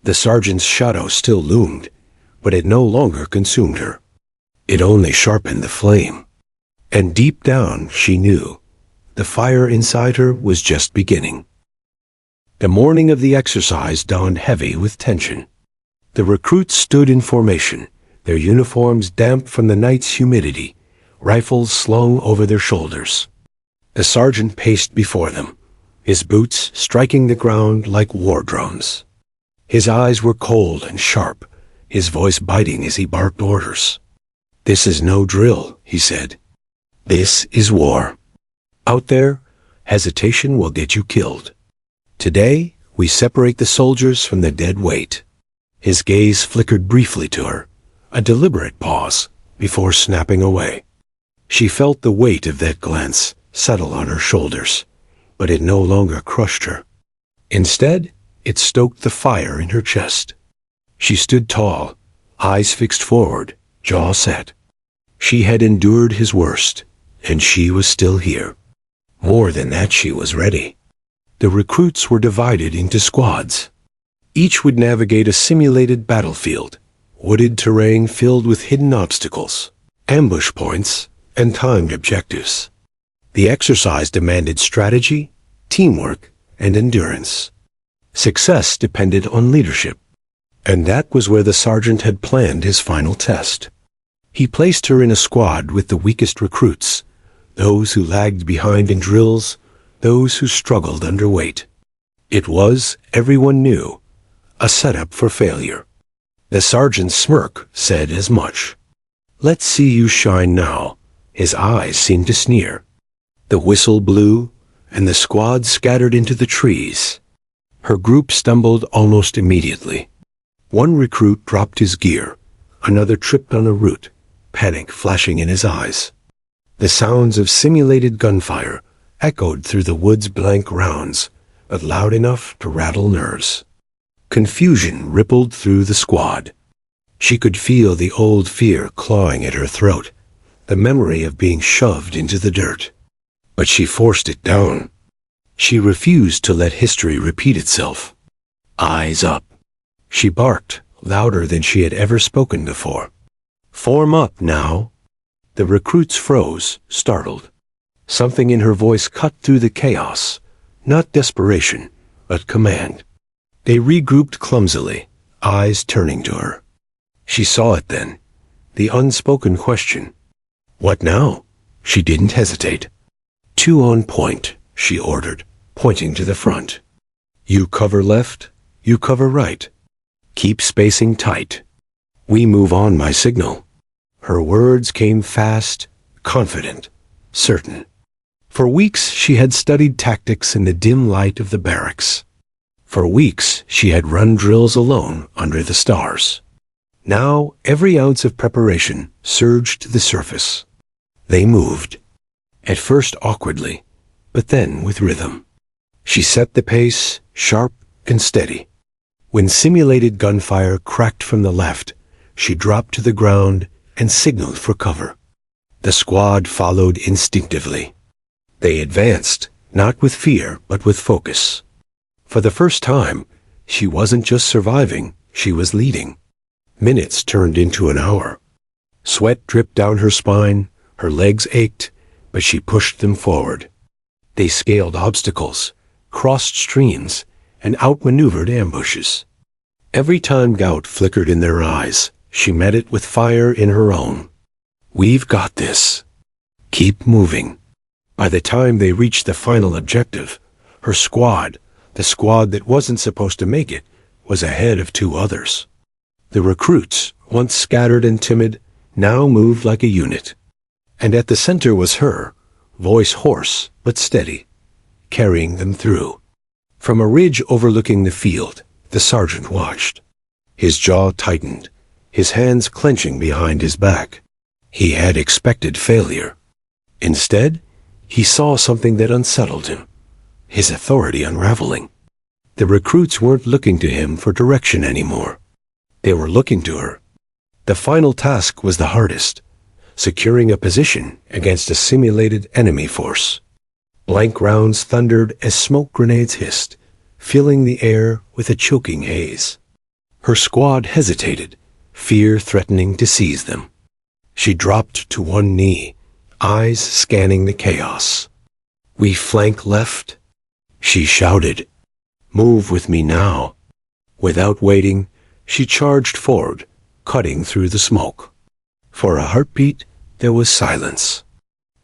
The sergeant's shadow still loomed, but it no longer consumed her. It only sharpened the flame. And deep down, she knew, the fire inside her was just beginning. The morning of the exercise dawned heavy with tension. The recruits stood in formation, their uniforms damp from the night's humidity, rifles slung over their shoulders. The sergeant paced before them, his boots striking the ground like war drums. His eyes were cold and sharp, his voice biting as he barked orders. "This is no drill," he said. "This is war. Out there, hesitation will get you killed. Today, we separate the soldiers from the dead weight." His gaze flickered briefly to her, a deliberate pause, before snapping away. She felt the weight of that glance settle on her shoulders, but it no longer crushed her. Instead, it stoked the fire in her chest. She stood tall, eyes fixed forward, jaw set. She had endured his worst, and she was still here. More than that, she was ready. The recruits were divided into squads. Each would navigate a simulated battlefield, wooded terrain filled with hidden obstacles, ambush points, and timed objectives. The exercise demanded strategy, teamwork, and endurance. Success depended on leadership. And that was where the sergeant had planned his final test. He placed her in a squad with the weakest recruits, those who lagged behind in drills, those who struggled under weight. It was, everyone knew, a setup for failure. The sergeant's smirk said as much. "Let's see you shine now." His eyes seemed to sneer. The whistle blew, and the squad scattered into the trees. Her group stumbled almost immediately. One recruit dropped his gear, another tripped on a root, panic flashing in his eyes. The sounds of simulated gunfire echoed through the wood's blank rounds, but loud enough to rattle nerves. Confusion rippled through the squad. She could feel the old fear clawing at her throat, the memory of being shoved into the dirt. But she forced it down. She refused to let history repeat itself. "Eyes up." She barked, louder than she had ever spoken before. Form up now. The recruits froze, startled. Something in her voice cut through the chaos. Not desperation, but command. They regrouped clumsily, eyes turning to her. She saw it then. The unspoken question. What now? She didn't hesitate. 2 on point, she ordered, pointing to the front. You cover left, you cover right. Keep spacing tight. We move on my signal. Her words came fast, confident, certain. For weeks she had studied tactics in the dim light of the barracks. For weeks she had run drills alone under the stars. Now every ounce of preparation surged to the surface. They moved. At first awkwardly, but then with rhythm. She set the pace, sharp and steady. When simulated gunfire cracked from the left, she dropped to the ground and signaled for cover. The squad followed instinctively. They advanced, not with fear, but with focus. For the first time, she wasn't just surviving, she was leading. Minutes turned into an hour. Sweat dripped down her spine, her legs ached, but she pushed them forward. They scaled obstacles, crossed streams, and outmaneuvered ambushes. Every time doubt flickered in their eyes, she met it with fire in her own. We've got this. Keep moving. By the time they reached the final objective, her squad, the squad that wasn't supposed to make it, was ahead of 2 others. The recruits, once scattered and timid, now moved like a unit. And at the center was her, voice hoarse but steady, carrying them through. From a ridge overlooking the field, the sergeant watched. His jaw tightened, his hands clenching behind his back. He had expected failure. Instead, he saw something that unsettled him, his authority unraveling. The recruits weren't looking to him for direction anymore. They were looking to her. The final task was the hardest, securing a position against a simulated enemy force. Blank rounds thundered as smoke grenades hissed, filling the air with a choking haze. Her squad hesitated, fear threatening to seize them. She dropped to one knee, eyes scanning the chaos. We flank left, she shouted. Move with me now. Without waiting, she charged forward, cutting through the smoke. For a heartbeat, there was silence.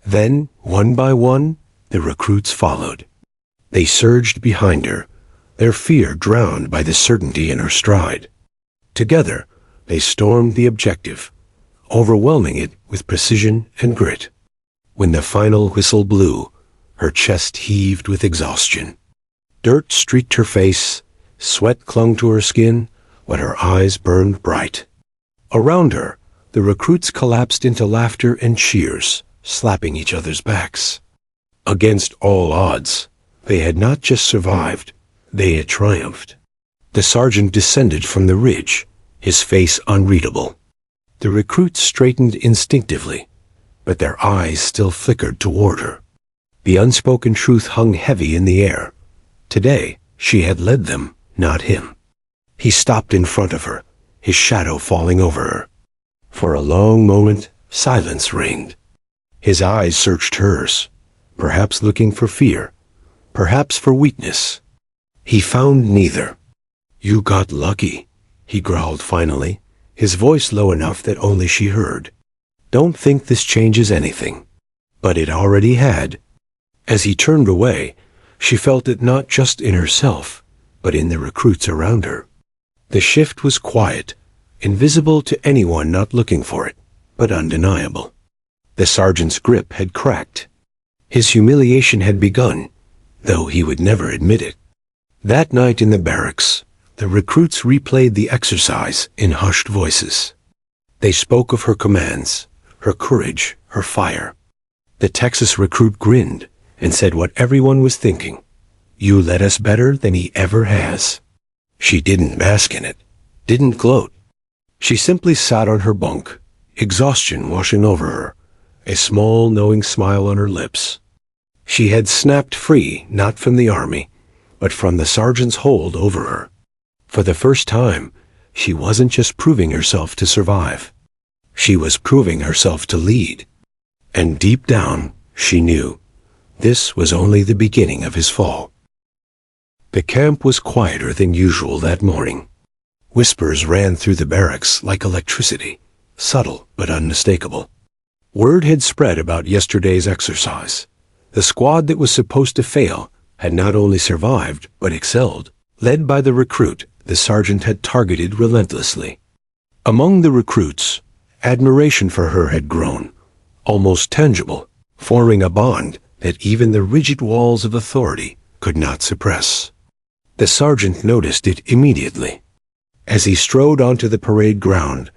Then, one by one, the recruits followed. They surged behind her, their fear drowned by the certainty in her stride. Together, they stormed the objective, overwhelming it with precision and grit. When the final whistle blew, her chest heaved with exhaustion. Dirt streaked her face, sweat clung to her skin, but her eyes burned bright. Around her, the recruits collapsed into laughter and cheers, slapping each other's backs. Against all odds, they had not just survived, they had triumphed. The sergeant descended from the ridge, his face unreadable. The recruits straightened instinctively, but their eyes still flickered toward her. The unspoken truth hung heavy in the air. Today, she had led them, not him. He stopped in front of her, his shadow falling over her. For a long moment, silence reigned. His eyes searched hers, perhaps looking for fear, perhaps for weakness. He found neither. You got lucky, he growled finally, his voice low enough that only she heard. Don't think this changes anything. But it already had. As he turned away, she felt it not just in herself, but in the recruits around her. The shift was quiet, invisible to anyone not looking for it, but undeniable. The sergeant's grip had cracked. His humiliation had begun, though he would never admit it. That night in the barracks, the recruits replayed the exercise in hushed voices. They spoke of her commands, her courage, her fire. The Texas recruit grinned and said what everyone was thinking. You led us better than he ever has. She didn't bask in it, didn't gloat. She simply sat on her bunk, exhaustion washing over her, a small knowing smile on her lips. She had snapped free not from the army, but from the sergeant's hold over her. For the first time, she wasn't just proving herself to survive. She was proving herself to lead. And deep down, she knew this was only the beginning of his fall. The camp was quieter than usual that morning. Whispers ran through the barracks like electricity, subtle but unmistakable. Word had spread about yesterday's exercise. The squad that was supposed to fail had not only survived but excelled. Led by the recruit, the sergeant had targeted relentlessly. Among the recruits, admiration for her had grown, almost tangible, forming a bond that even the rigid walls of authority could not suppress. The sergeant noticed it immediately. As he strode onto the parade ground,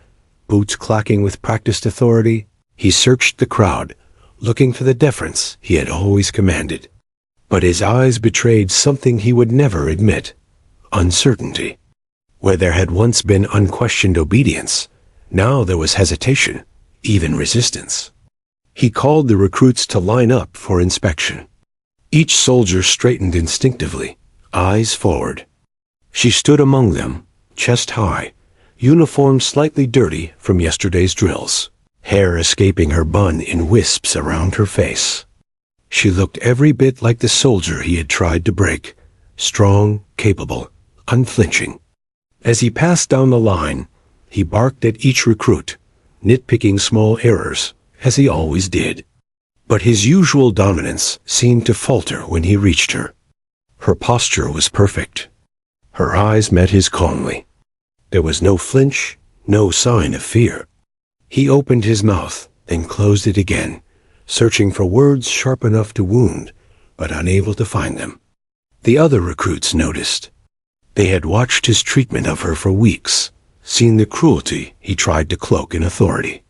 boots clacking with practiced authority, he searched the crowd, looking for the deference he had always commanded. But his eyes betrayed something he would never admit: uncertainty. Where there had once been unquestioned obedience, now there was hesitation, even resistance. He called the recruits to line up for inspection. Each soldier straightened instinctively, eyes forward. She stood among them, chest high, uniform slightly dirty from yesterday's drills, hair escaping her bun in wisps around her face. She looked every bit like the soldier he had tried to break, strong, capable, unflinching. As he passed down the line, he barked at each recruit, nitpicking small errors, as he always did. But his usual dominance seemed to falter when he reached her. Her posture was perfect. Her eyes met his calmly. There was no flinch, no sign of fear. He opened his mouth, then closed it again, searching for words sharp enough to wound, but unable to find them. The other recruits noticed. They had watched his treatment of her for weeks, seen the cruelty he tried to cloak in authority.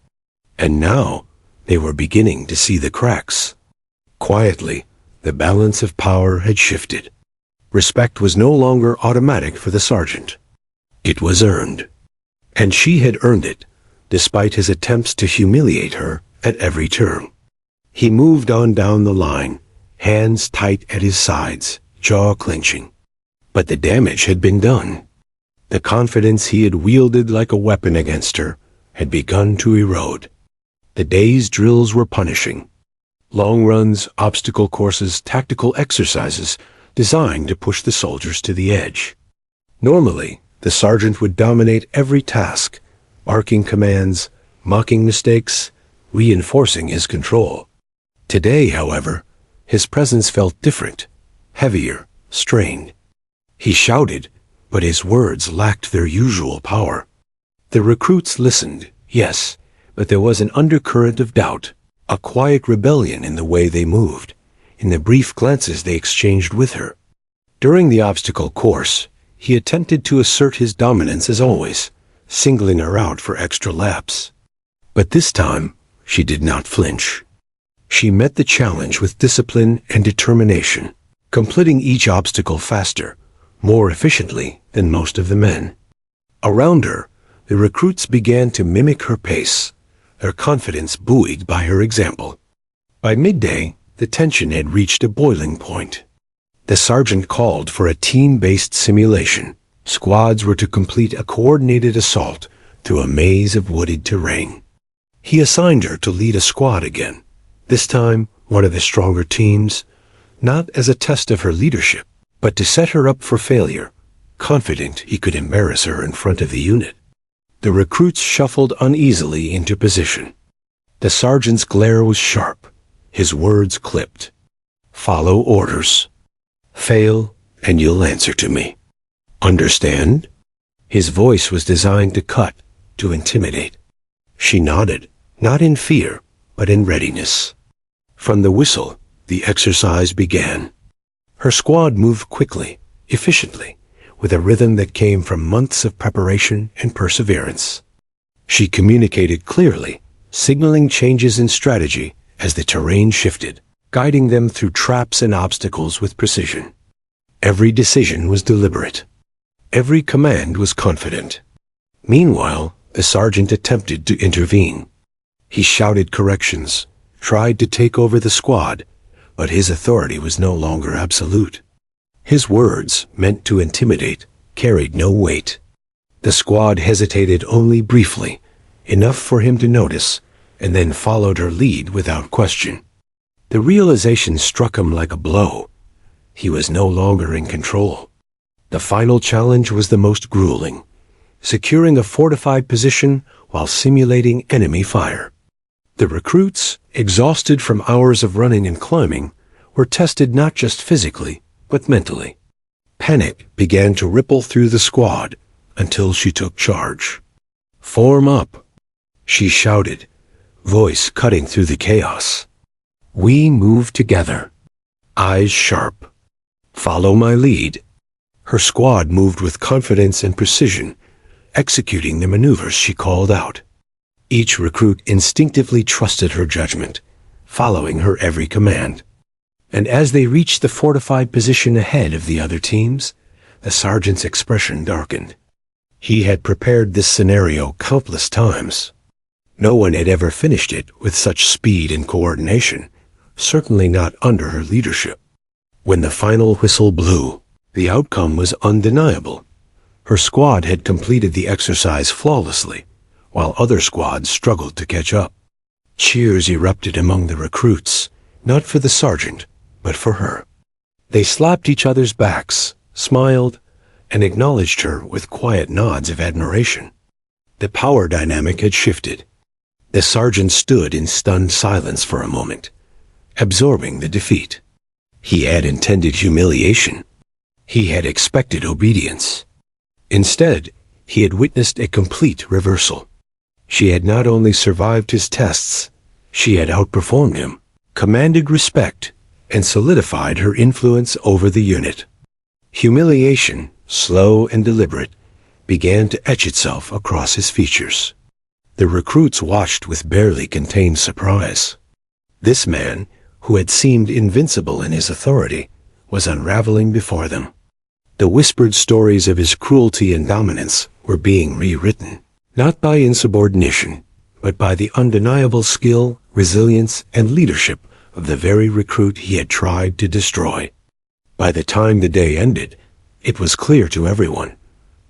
And now they were beginning to see the cracks. Quietly, the balance of power had shifted. Respect was no longer automatic for the sergeant. It was earned. And she had earned it, despite his attempts to humiliate her at every turn. He moved on down the line, hands tight at his sides, jaw clenching. But the damage had been done. The confidence he had wielded like a weapon against her had begun to erode. The day's drills were punishing. Long runs, obstacle courses, tactical exercises designed to push the soldiers to the edge. Normally, the sergeant would dominate every task, barking commands, mocking mistakes, reinforcing his control. Today, however, his presence felt different, heavier, strained. He shouted, but his words lacked their usual power. The recruits listened, yes, but there was an undercurrent of doubt, a quiet rebellion in the way they moved, in the brief glances they exchanged with her. During the obstacle course, he attempted to assert his dominance as always, singling her out for extra laps. But this time, she did not flinch. She met the challenge with discipline and determination, completing each obstacle faster, more efficiently than most of the men. Around her, the recruits began to mimic her pace, their confidence buoyed by her example. By midday, the tension had reached a boiling point. The sergeant called for a team-based simulation. Squads were to complete a coordinated assault through a maze of wooded terrain. He assigned her to lead a squad again, this time one of the stronger teams, not as a test of her leadership, but to set her up for failure, confident he could embarrass her in front of the unit. The recruits shuffled uneasily into position. The sergeant's glare was sharp, his words clipped. Follow orders. Fail, and you'll answer to me. Understand? His voice was designed to cut, to intimidate. She nodded, not in fear, but in readiness. From the whistle, the exercise began. Her squad moved quickly, efficiently, with a rhythm that came from months of preparation and perseverance. She communicated clearly, signaling changes in strategy as the terrain shifted, guiding them through traps and obstacles with precision. Every decision was deliberate. Every command was confident. Meanwhile, the sergeant attempted to intervene. He shouted corrections, tried to take over the squad, but his authority was no longer absolute. His words, meant to intimidate, carried no weight. The squad hesitated only briefly, enough for him to notice, and then followed her lead without question. The realization struck him like a blow. He was no longer in control. The final challenge was the most grueling, securing a fortified position while simulating enemy fire. The recruits, exhausted from hours of running and climbing, were tested not just physically, but mentally. Panic began to ripple through the squad until she took charge. "Form up," she shouted, voice cutting through the chaos. "We move together. Eyes sharp. Follow my lead." Her squad moved with confidence and precision, executing the maneuvers she called out. Each recruit instinctively trusted her judgment, following her every command. And as they reached the fortified position ahead of the other teams, the sergeant's expression darkened. He had prepared this scenario countless times. No one had ever finished it with such speed and coordination, certainly not under her leadership. When the final whistle blew, the outcome was undeniable. Her squad had completed the exercise flawlessly, while other squads struggled to catch up. Cheers erupted among the recruits, not for the sergeant, but for her. They slapped each other's backs, smiled, and acknowledged her with quiet nods of admiration. The power dynamic had shifted. The sergeant stood in stunned silence for a moment, absorbing the defeat. He had intended humiliation. He had expected obedience. Instead, he had witnessed a complete reversal. She had not only survived his tests, she had outperformed him, commanded respect, and solidified her influence over the unit. Humiliation, slow and deliberate, began to etch itself across his features. The recruits watched with barely contained surprise. This man, who had seemed invincible in his authority, was unraveling before them. The whispered stories of his cruelty and dominance were being rewritten, not by insubordination, but by the undeniable skill, resilience, and leadership of the very recruit he had tried to destroy. By the time the day ended, it was clear to everyone.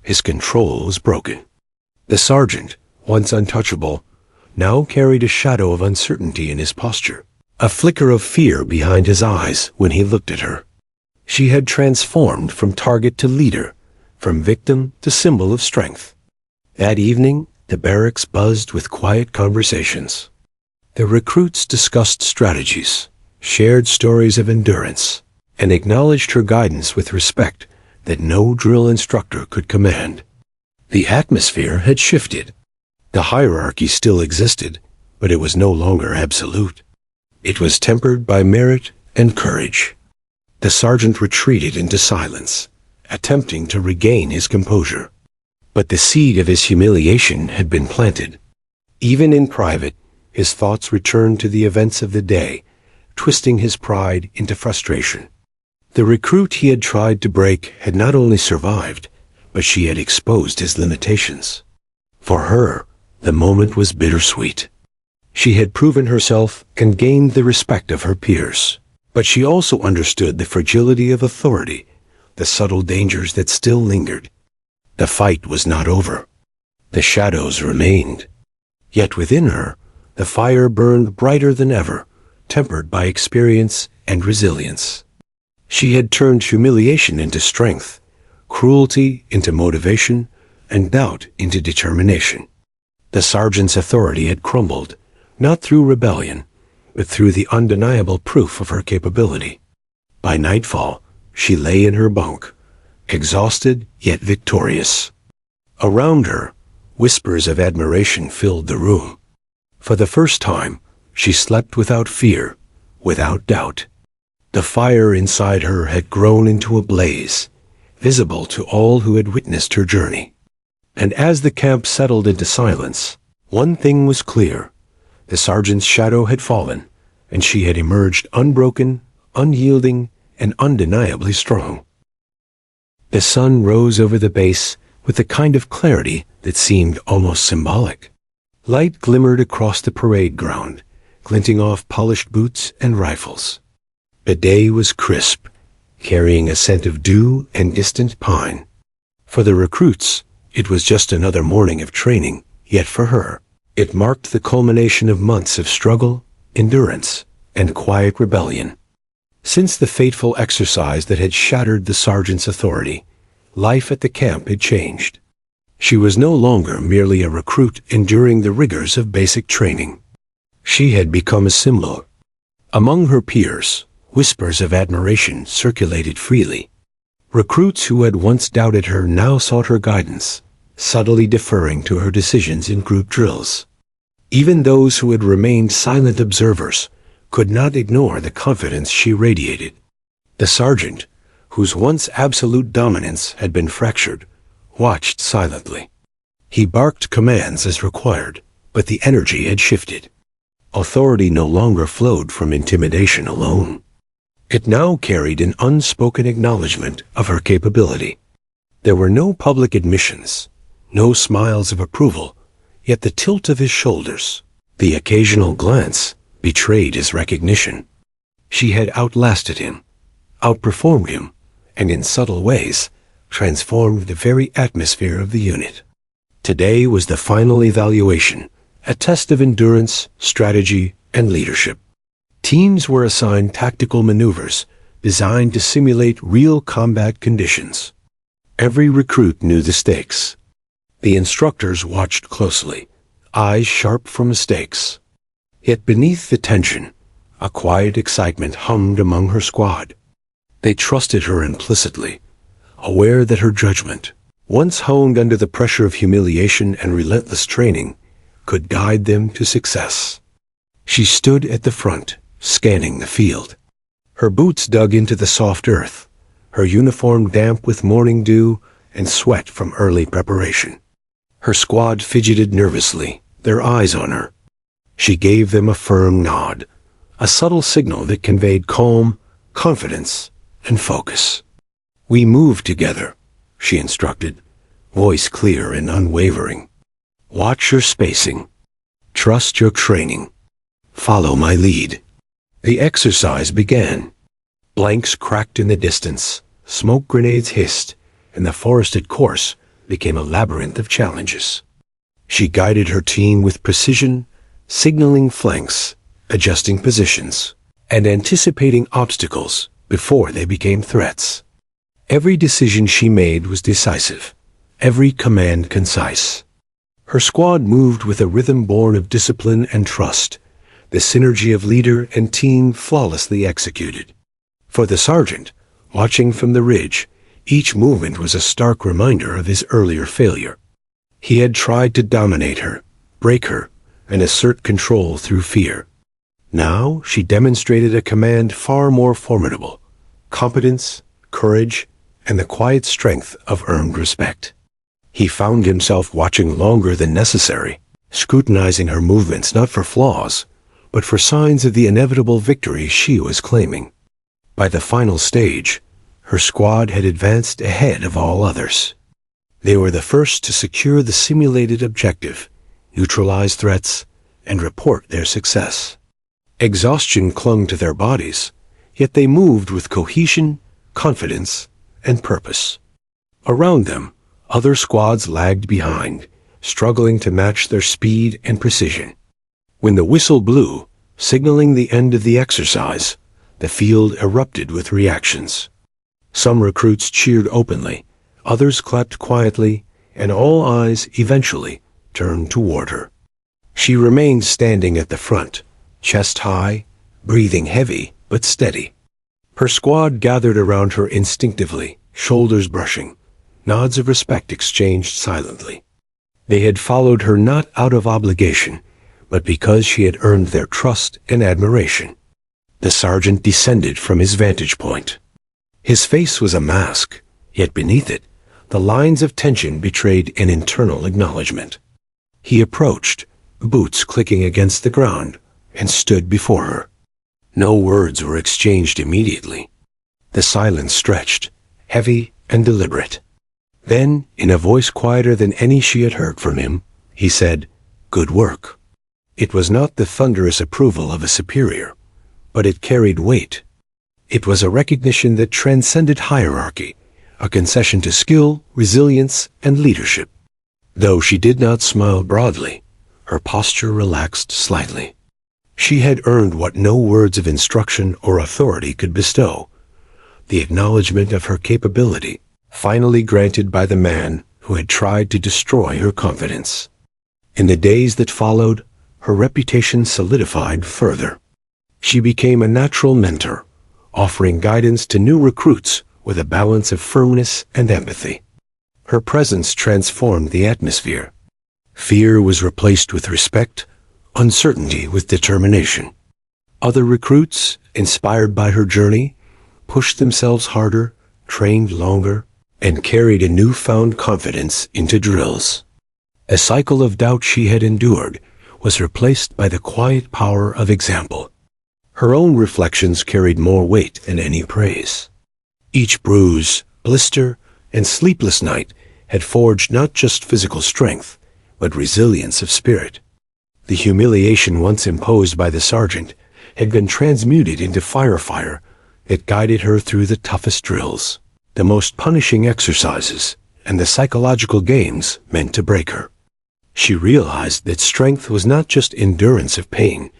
His control was broken. The sergeant, once untouchable, now carried a shadow of uncertainty in his posture, a flicker of fear behind his eyes when he looked at her. She had transformed from target to leader, from victim to symbol of strength. That evening, the barracks buzzed with quiet conversations. The recruits discussed strategies, shared stories of endurance, and acknowledged her guidance with respect that no drill instructor could command. The atmosphere had shifted. The hierarchy still existed, but it was no longer absolute. It was tempered by merit and courage. The sergeant retreated into silence, attempting to regain his composure. But the seed of his humiliation had been planted. Even in private, his thoughts returned to the events of the day, twisting his pride into frustration. The recruit he had tried to break had not only survived, but she had exposed his limitations. For her, the moment was bittersweet. She had proven herself and gained the respect of her peers. But she also understood the fragility of authority, the subtle dangers that still lingered. The fight was not over. The shadows remained. Yet within her, the fire burned brighter than ever, tempered by experience and resilience. She had turned humiliation into strength, cruelty into motivation, and doubt into determination. The sergeant's authority had crumbled, not through rebellion, but through the undeniable proof of her capability. By nightfall, she lay in her bunk, exhausted yet victorious. Around her, whispers of admiration filled the room. For the first time, she slept without fear, without doubt. The fire inside her had grown into a blaze, visible to all who had witnessed her journey. And as the camp settled into silence, one thing was clear. The sergeant's shadow had fallen, and she had emerged unbroken, unyielding, and undeniably strong. The sun rose over the base with a kind of clarity that seemed almost symbolic. Light glimmered across the parade ground, glinting off polished boots and rifles. The day was crisp, carrying a scent of dew and distant pine. For the recruits, it was just another morning of training, yet for her, It marked the culmination of months of struggle, endurance, and quiet rebellion. Since the fateful exercise that had shattered the sergeant's authority, life at the camp had changed. She was no longer merely a recruit enduring the rigors of basic training. She had become a symbol. Among her peers, whispers of admiration circulated freely. Recruits who had once doubted her now sought her guidance, subtly deferring to her decisions in group drills. Even those who had remained silent observers could not ignore the confidence she radiated. The sergeant, whose once absolute dominance had been fractured, watched silently. He barked commands as required, but the energy had shifted. Authority no longer flowed from intimidation alone. It now carried an unspoken acknowledgement of her capability. There were no public admissions, no smiles of approval, yet the tilt of his shoulders, the occasional glance, betrayed his recognition. She had outlasted him, outperformed him, and in subtle ways, transformed the very atmosphere of the unit. Today was the final evaluation, a test of endurance, strategy, and leadership. Teams were assigned tactical maneuvers designed to simulate real combat conditions. Every recruit knew the stakes. The instructors watched closely, eyes sharp for mistakes. Yet beneath the tension, a quiet excitement hummed among her squad. They trusted her implicitly, aware that her judgment, once honed under the pressure of humiliation and relentless training, could guide them to success. She stood at the front, scanning the field. Her boots dug into the soft earth, her uniform damp with morning dew and sweat from early preparation. Her squad fidgeted nervously, their eyes on her. She gave them a firm nod, a subtle signal that conveyed calm, confidence, and focus. "We move together," she instructed, voice clear and unwavering. "Watch your spacing. Trust your training. Follow my lead." The exercise began. Blanks cracked in the distance, smoke grenades hissed, and the forested course became a labyrinth of challenges. She guided her team with precision, signaling flanks, adjusting positions, and anticipating obstacles before they became threats. Every decision she made was decisive, every command concise. Her squad moved with a rhythm born of discipline and trust, the synergy of leader and team flawlessly executed. For the sergeant, watching from the ridge, each movement was a stark reminder of his earlier failure. He had tried to dominate her, break her, and assert control through fear. Now she demonstrated a command far more formidable: competence, courage, and the quiet strength of earned respect. He found himself watching longer than necessary, scrutinizing her movements not for flaws, but for signs of the inevitable victory she was claiming. By the final stage, her squad had advanced ahead of all others. They were the first to secure the simulated objective, neutralize threats, and report their success. Exhaustion clung to their bodies, yet they moved with cohesion, confidence, and purpose. Around them, other squads lagged behind, struggling to match their speed and precision. When the whistle blew, signaling the end of the exercise, the field erupted with reactions. Some recruits cheered openly, others clapped quietly, and all eyes eventually turned toward her. She remained standing at the front, chest high, breathing heavy but steady. Her squad gathered around her instinctively, shoulders brushing, nods of respect exchanged silently. They had followed her not out of obligation, but because she had earned their trust and admiration. The sergeant descended from his vantage point. His face was a mask, yet beneath it, the lines of tension betrayed an internal acknowledgement. He approached, boots clicking against the ground, and stood before her. No words were exchanged immediately. The silence stretched, heavy and deliberate. Then, in a voice quieter than any she had heard from him, he said, "Good work." It was not the thunderous approval of a superior, but it carried weight. It was a recognition that transcended hierarchy, a concession to skill, resilience, and leadership. Though she did not smile broadly, her posture relaxed slightly. She had earned what no words of instruction or authority could bestow, the acknowledgement of her capability, finally granted by the man who had tried to destroy her confidence. In the days that followed, her reputation solidified further. She became a natural mentor, offering guidance to new recruits with a balance of firmness and empathy. Her presence transformed the atmosphere. Fear was replaced with respect, uncertainty with determination. Other recruits, inspired by her journey, pushed themselves harder, trained longer, and carried a newfound confidence into drills. A cycle of doubt she had endured was replaced by the quiet power of example. Her own reflections carried more weight than any praise. Each bruise, blister, and sleepless night had forged not just physical strength, but resilience of spirit. The humiliation once imposed by the sergeant had been transmuted into fire that guided her through the toughest drills, the most punishing exercises, and the psychological games meant to break her. She realized that strength was not just endurance of pain,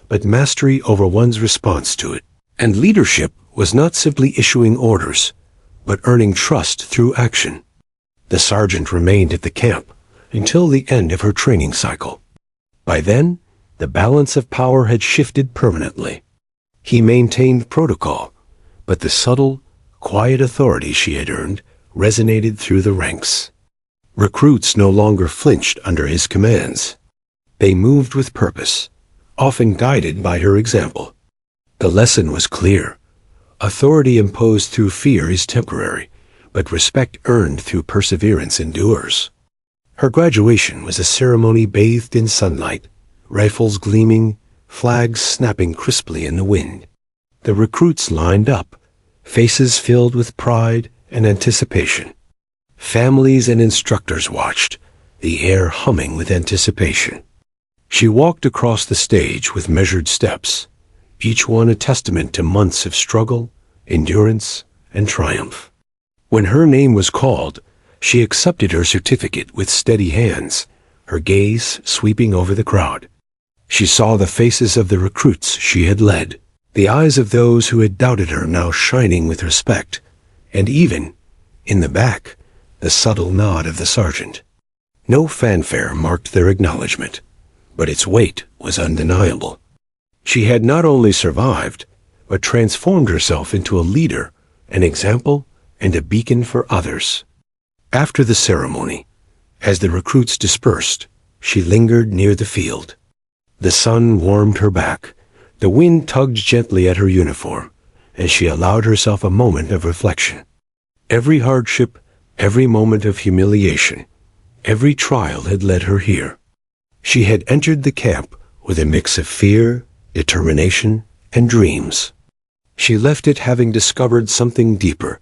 but mastery over one's response to it. And leadership was not simply issuing orders, but earning trust through action. The sergeant remained at the camp until the end of her training cycle. By then, the balance of power had shifted permanently. He maintained protocol, but the subtle, quiet authority she had earned resonated through the ranks. Recruits no longer flinched under his commands. They moved with purpose, often guided by her example. The lesson was clear. Authority imposed through fear is temporary, but respect earned through perseverance endures. Her graduation was a ceremony bathed in sunlight, rifles gleaming, flags snapping crisply in the wind. The recruits lined up, faces filled with pride and anticipation. Families and instructors watched, the air humming with anticipation. She walked across the stage with measured steps, each one a testament to months of struggle, endurance, and triumph. When her name was called, she accepted her certificate with steady hands, her gaze sweeping over the crowd. She saw the faces of the recruits she had led, the eyes of those who had doubted her now shining with respect, and even, in the back, the subtle nod of the sergeant. No fanfare marked their acknowledgement, but its weight was undeniable. She had not only survived, but transformed herself into a leader, an example, and a beacon for others. After the ceremony, as the recruits dispersed, she lingered near the field. The sun warmed her back, the wind tugged gently at her uniform, and she allowed herself a moment of reflection. Every hardship, every moment of humiliation, every trial had led her here. She had entered the camp with a mix of fear, determination, and dreams. She left it having discovered something deeper,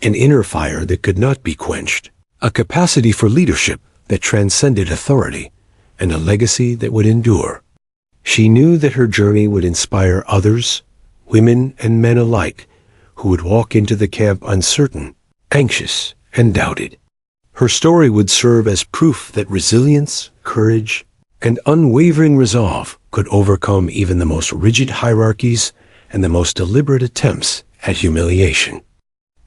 an inner fire that could not be quenched, a capacity for leadership that transcended authority, and a legacy that would endure. She knew that her journey would inspire others, women and men alike, who would walk into the camp uncertain, anxious, and doubted. Her story would serve as proof that resilience, courage, and unwavering resolve could overcome even the most rigid hierarchies and the most deliberate attempts at humiliation.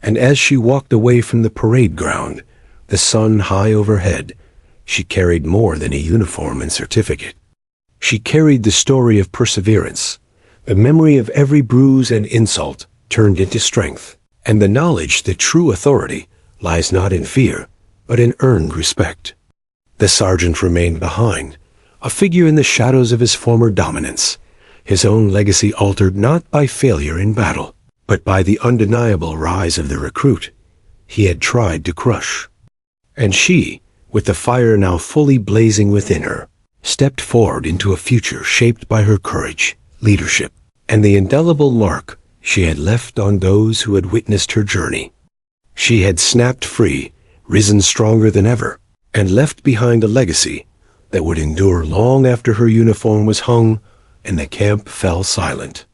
And as she walked away from the parade ground, the sun high overhead, she carried more than a uniform and certificate. She carried the story of perseverance, the memory of every bruise and insult turned into strength, and the knowledge that true authority lies not in fear, but in earned respect. The sergeant remained behind, a figure in the shadows of his former dominance, his own legacy altered not by failure in battle, but by the undeniable rise of the recruit he had tried to crush. And she, with the fire now fully blazing within her, stepped forward into a future shaped by her courage, leadership, and the indelible mark she had left on those who had witnessed her journey. She had snapped free, risen stronger than ever, and left behind a legacy that would endure long after her uniform was hung and the camp fell silent.